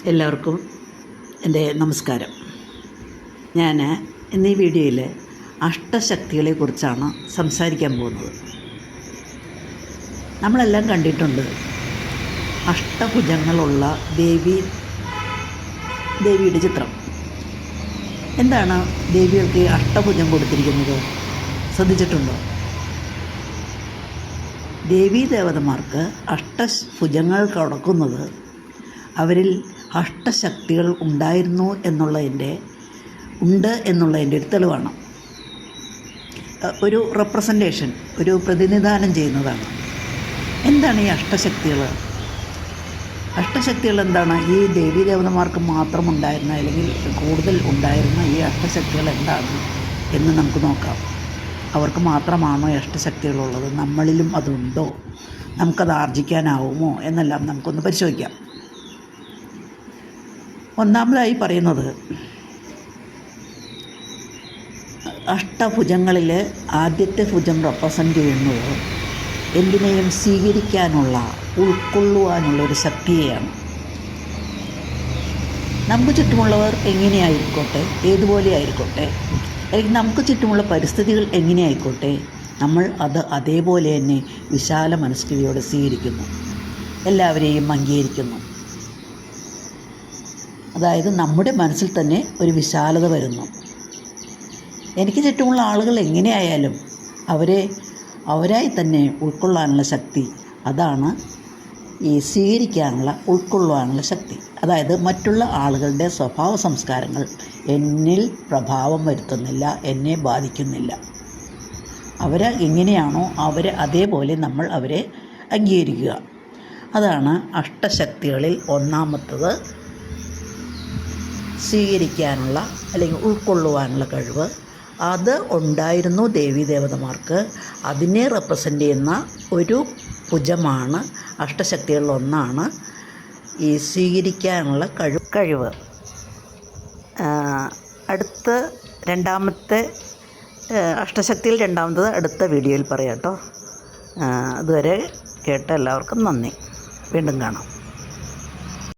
എല്ലാവർക്കും എൻ്റെ നമസ്കാരം. ഞാൻ ഇന്ന് ഈ വീഡിയോയിൽ അഷ്ടശക്തികളെക്കുറിച്ചാണ് സംസാരിക്കാൻ പോകുന്നത്. നമ്മളെല്ലാം കണ്ടിട്ടുണ്ട് അഷ്ടഭുജങ്ങളുള്ള ദേവിയുടെ ചിത്രം. എന്താണ് ദേവികൾക്ക് അഷ്ടഭുജം കൊടുത്തിരിക്കുന്നത്? ശ്രദ്ധിച്ചിട്ടുണ്ടോ? ദേവീദേവതമാർക്ക് അഷ്ടഭുജങ്ങൾ കൊടുക്കുന്നത് അവരിൽ അഷ്ടശക്തികൾ ഉണ്ട് എന്നുള്ളതിൻ്റെ ഒരു തെളിവാണ്. ഒരു റെപ്രസെൻറ്റേഷൻ, ഒരു പ്രതിനിധാനം ചെയ്യുന്നതാണ്. എന്താണ് ഈ അഷ്ടശക്തികൾ? അഷ്ടശക്തികൾ എന്താണ്? ഈ ദേവീദേവതമാർക്ക് മാത്രം ഉണ്ടായിരുന്ന, അല്ലെങ്കിൽ കൂടുതൽ ഉണ്ടായിരുന്ന ഈ അഷ്ടശക്തികൾ എന്താണ് എന്ന് നമുക്ക് നോക്കാം. അവർക്ക് മാത്രമാണോ ഈ അഷ്ടശക്തികളുള്ളത്? നമ്മളിലും അതുണ്ടോ? നമുക്കത് ആർജിക്കാനാവുമോ എന്നെല്ലാം നമുക്കൊന്ന് പരിശോധിക്കാം. ഒന്നാമതായി പറയുന്നത്, അഷ്ടഭുജങ്ങളിൽ ആദ്യത്തെ ഭുജം റെപ്രസെൻ്റ് ചെയ്യുന്നത് എന്തിനേയും സ്വീകരിക്കാനുള്ള, ഉൾക്കൊള്ളുവാനുള്ള ഒരു ശക്തിയെയാണ്. നമുക്ക് ചുറ്റുമുള്ളവർ എങ്ങനെയായിക്കോട്ടെ, ഏതുപോലെ ആയിക്കോട്ടെ, അല്ലെങ്കിൽ നമുക്ക് ചുറ്റുമുള്ള പരിസ്ഥിതികൾ എങ്ങനെയായിക്കോട്ടെ, നമ്മൾ അത് അതേപോലെ തന്നെ വിശാല മനസ്കതയോടെ സ്വീകരിക്കുന്നു, എല്ലാവരെയും അംഗീകരിക്കുന്നു. അതായത് നമ്മുടെ മനസ്സിൽ തന്നെ ഒരു വിശാലത വരുന്നു. എനിക്ക് ചുറ്റുമുള്ള ആളുകൾ എങ്ങനെയായാലും അവരായി തന്നെ ഉൾക്കൊള്ളാനുള്ള ശക്തി, അതാണ് ഈ സ്വീകരിക്കാനുള്ള, ഉൾക്കൊള്ളാനുള്ള ശക്തി. അതായത് മറ്റുള്ള ആളുകളുടെ സ്വഭാവ സംസ്കാരങ്ങൾ എന്നിൽ പ്രഭാവം വരുത്തുന്നില്ല, എന്നെ ബാധിക്കുന്നില്ല. എങ്ങനെയാണോ അതേപോലെ നമ്മൾ അവരെ അംഗീകരിക്കുക. അതാണ് അഷ്ടശക്തികളിൽ ഒന്നാമത്തത്. സ്വീകരിക്കാനുള്ള, അല്ലെങ്കിൽ ഉൾക്കൊള്ളുവാനുള്ള കഴിവ് അത് ഉണ്ടായിരുന്നു ദേവീദേവതമാർക്ക്. അതിനെ റെപ്രസെൻ്റ് ചെയ്യുന്ന ഒരു ഭുജമാണ്, അഷ്ടശക്തികളിൽ ഒന്നാണ് ഈ സ്വീകരിക്കാനുള്ള കഴിവ്. രണ്ടാമത്തെ അഷ്ടശക്തിയിൽ രണ്ടാമത്തത് അടുത്ത വീഡിയോയിൽ പറയാം കേട്ടോ. അതുവരെ കേട്ട എല്ലാവർക്കും നന്ദി. വീണ്ടും കാണാം.